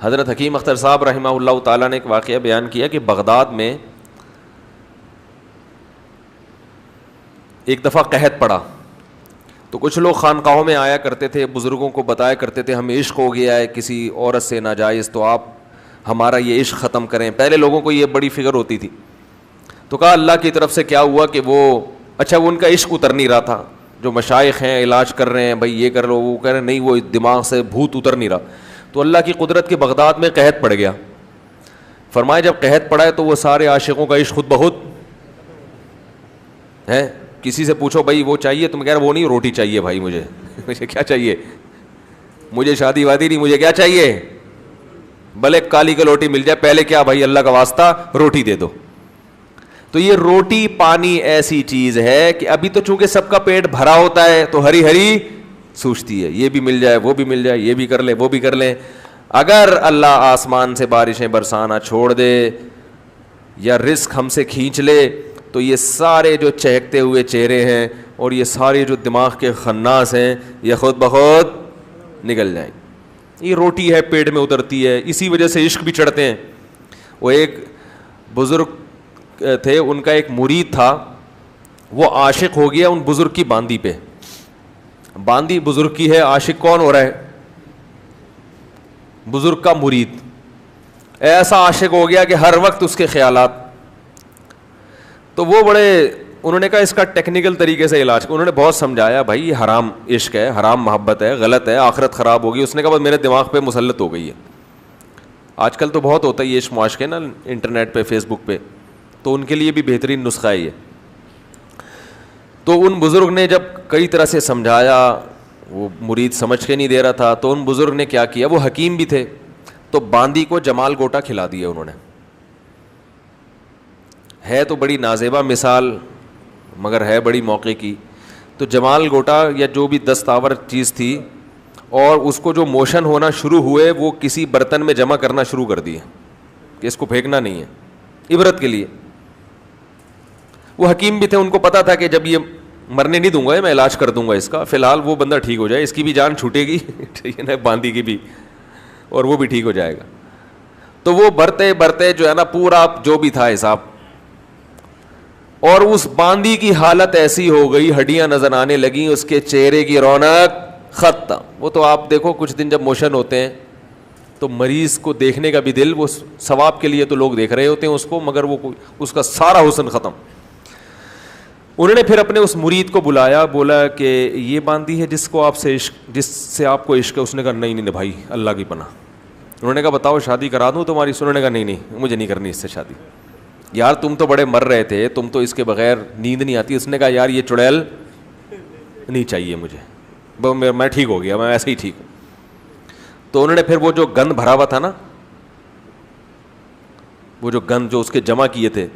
حضرت حکیم اختر صاحب رحمہ اللہ تعالیٰ نے ایک واقعہ بیان کیا کہ بغداد میں ایک دفعہ قحط پڑا تو کچھ لوگ خانقاہوں میں آیا کرتے تھے, بزرگوں کو بتایا کرتے تھے ہمیں عشق ہو گیا ہے کسی عورت سے ناجائز, تو آپ ہمارا یہ عشق ختم کریں. پہلے لوگوں کو یہ بڑی فکر ہوتی تھی. تو کہا اللہ کی طرف سے کیا ہوا کہ وہ ان کا عشق اتر نہیں رہا تھا. جو مشائخ ہیں علاج کر رہے ہیں, بھائی یہ کر لو وہ کر رہے ہیں, نہیں وہ دماغ سے بھوت اتر نہیں رہا. تو اللہ کی قدرت کے بغداد میں قحط پڑ گیا. فرمایا جب قحط پڑا ہے تو وہ سارے عاشقوں کا عشق خود بخود ہے. کسی سے پوچھو بھائی وہ چاہیے, تم کہہ رہے وہ نہیں, روٹی چاہیے بھائی مجھے مجھے کیا چاہیے, مجھے شادی وادی نہیں, مجھے کیا چاہیے, بھلے کالی کلوٹی مل جائے, پہلے کیا بھائی اللہ کا واسطہ روٹی دے دو. تو یہ روٹی پانی ایسی چیز ہے کہ ابھی تو چونکہ سب کا پیٹ بھرا ہوتا ہے تو ہری ہری سوچتی ہے, یہ بھی مل جائے وہ بھی مل جائے, یہ بھی کر لیں وہ بھی کر لیں. اگر اللہ آسمان سے بارشیں برسانا چھوڑ دے یا رزق ہم سے کھینچ لے تو یہ سارے جو چہکتے ہوئے چہرے ہیں اور یہ سارے جو دماغ کے خناس ہیں یہ خود بخود نکل جائیں. یہ روٹی ہے پیٹ میں اترتی ہے, اسی وجہ سے عشق بھی چڑھتے ہیں. وہ ایک بزرگ تھے, ان کا ایک مرید تھا, وہ عاشق ہو گیا ان بزرگ کی باندی پہ. باندی بزرگ کی ہے, عاشق کون ہو رہا ہے, بزرگ کا مرید. ایسا عاشق ہو گیا کہ ہر وقت اس کے خیالات. تو وہ انہوں نے کہا اس کا ٹیکنیکل طریقے سے علاج, انہوں نے بہت سمجھایا بھائی یہ حرام عشق ہے, حرام محبت ہے, غلط ہے, آخرت خراب ہوگی. اس نے کہا بس میرے دماغ پہ مسلط ہو گئی ہے. آج کل تو بہت ہوتا ہے یہ عشق معاشقے نا انٹرنیٹ پہ فیس بک پہ, تو ان کے لیے بھی بہترین نسخہ ہے یہ. تو ان بزرگ نے جب کئی طرح سے سمجھایا, وہ مرید سمجھ کے نہیں دے رہا تھا, تو ان بزرگ نے کیا کیا, وہ حکیم بھی تھے, تو باندی کو جمال گوٹا کھلا دیا انہوں نے. ہے تو بڑی نازیبا مثال مگر ہے بڑی موقع کی. تو جمال گوٹا یا جو بھی دستاور چیز تھی, اور اس کو جو موشن ہونا شروع ہوئے وہ کسی برتن میں جمع کرنا شروع کر دیے کہ اس کو پھینکنا نہیں ہے, عبرت کے لیے. وہ حکیم بھی تھے, ان کو پتا تھا کہ جب یہ مرنے نہیں دوں گا میں علاج کر دوں گا اس کا, فی الحال وہ بندہ ٹھیک ہو جائے, اس کی بھی جان چھوٹے گی ٹھیک ہے نا, باندی کی بھی, اور وہ بھی ٹھیک ہو جائے گا. تو وہ برتے برتے جو ہے نا پورا جو بھی تھا حساب, اور اس باندی کی حالت ایسی ہو گئی, ہڈیاں نظر آنے لگیں, اس کے چہرے کی رونق ختم. وہ تو آپ دیکھو کچھ دن جب موشن ہوتے ہیں تو مریض کو دیکھنے کا بھی دل, وہ ثواب کے لیے تو لوگ دیکھ رہے ہوتے ہیں اس کو, مگر وہ اس کا سارا حسن ختم. انہوں نے پھر اپنے اس مرید کو بلایا, بولا کہ یہ باندی ہے جس سے آپ کو عشق ہے. اس نے کہا نہیں بھائی اللہ کی پناہ. انہوں نے کہا بتاؤ شادی کرا دوں تمہاری. انہوں نے کہا نہیں مجھے نہیں کرنی اس سے شادی. یار تم تو بڑے مر رہے تھے, تم تو اس کے بغیر نیند نہیں آتی. اس نے کہا یار یہ چڑیل نہیں چاہیے مجھے, میں ٹھیک ہو گیا, میں ایسے ہی ٹھیک ہوں. تو انہوں نے پھر وہ جو گند بھرا ہوا تھا نا, وہ جو گند جو اس کے جمع کیے تھے,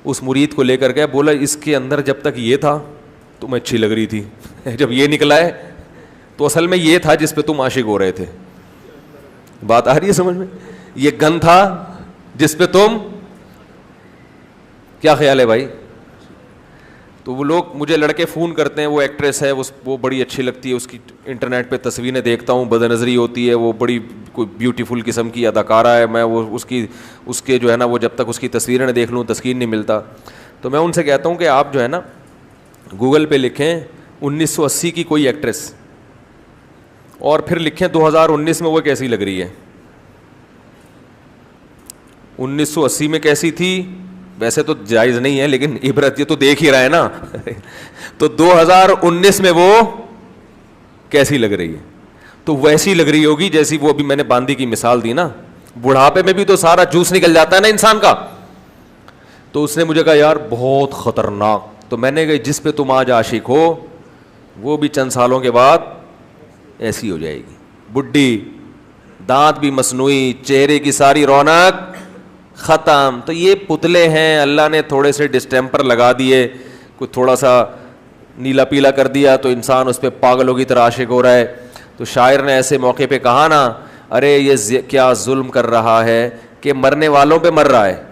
اس مرید کو لے کر گیا, بولا اس کے اندر جب تک یہ تھا تمہیں اچھی لگ رہی تھی, جب یہ نکلا ہے تو اصل میں یہ تھا جس پہ تم عاشق ہو رہے تھے. بات آ رہی ہے سمجھ میں؟ یہ گند تھا جس پہ تم, کیا خیال ہے بھائی؟ تو وہ لوگ مجھے لڑکے فون کرتے ہیں, وہ ایکٹریس ہے وہ بڑی اچھی لگتی ہے, اس کی انٹرنیٹ پہ تصویریں دیکھتا ہوں, بد نظری ہوتی ہے, وہ بڑی کوئی بیوٹیفل قسم کی اداکارہ ہے, میں وہ اس کے جو ہے نا وہ جب تک اس کی تصویریں نہ دیکھ لوں تسکین نہیں ملتا. تو میں ان سے کہتا ہوں کہ آپ جو ہے نا گوگل پہ لکھیں 1980 کی کوئی ایکٹریس, اور پھر لکھیں 2019 میں وہ کیسی لگ رہی ہے. 1980 میں کیسی تھی ویسے تو جائز نہیں ہے, لیکن عبرت یہ تو دیکھ ہی رہا ہے نا تو 2019 میں وہ کیسی لگ رہی ہے, تو ویسی لگ رہی ہوگی جیسی وہ ابھی میں نے باندی کی مثال دی نا. بڑھاپے میں بھی تو سارا جوس نکل جاتا ہے نا انسان کا. تو اس نے مجھے کہا یار بہت خطرناک. تو میں نے کہا جس پہ تم آج عاشق ہو وہ بھی چند سالوں کے بعد ایسی ہو جائے گی, بڈھی, دانت بھی مصنوعی, چہرے کی ساری رونق ختم. تو یہ پتلے ہیں, اللہ نے تھوڑے سے ڈسٹیمپر لگا دیے, کوئی تھوڑا سا نیلا پیلا کر دیا تو انسان اس پہ پاگلوں کی طرح عاشق ہو رہا ہے. تو شاعر نے ایسے موقع پہ کہا نا, ارے یہ کیا ظلم کر رہا ہے کہ مرنے والوں پہ مر رہا ہے.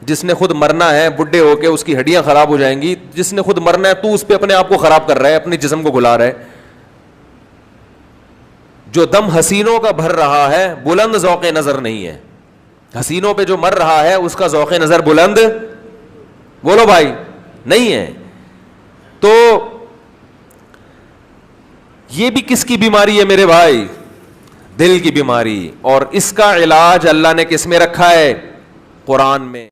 جس نے خود مرنا ہے بڈھے ہو کے اس کی ہڈیاں خراب ہو جائیں گی, جس نے خود مرنا ہے تو اس پہ اپنے آپ کو خراب کر رہا ہے, اپنے جسم کو گلا رہا ہے. جو دم حسینوں کا بھر رہا ہے بلند ذوق نظر نہیں ہے. حسینوں پہ جو مر رہا ہے اس کا ذوق نظر بلند, بولو بھائی, نہیں ہے. تو یہ بھی کس کی بیماری ہے میرے بھائی؟ دل کی بیماری. اور اس کا علاج اللہ نے کس میں رکھا ہے؟ قرآن میں.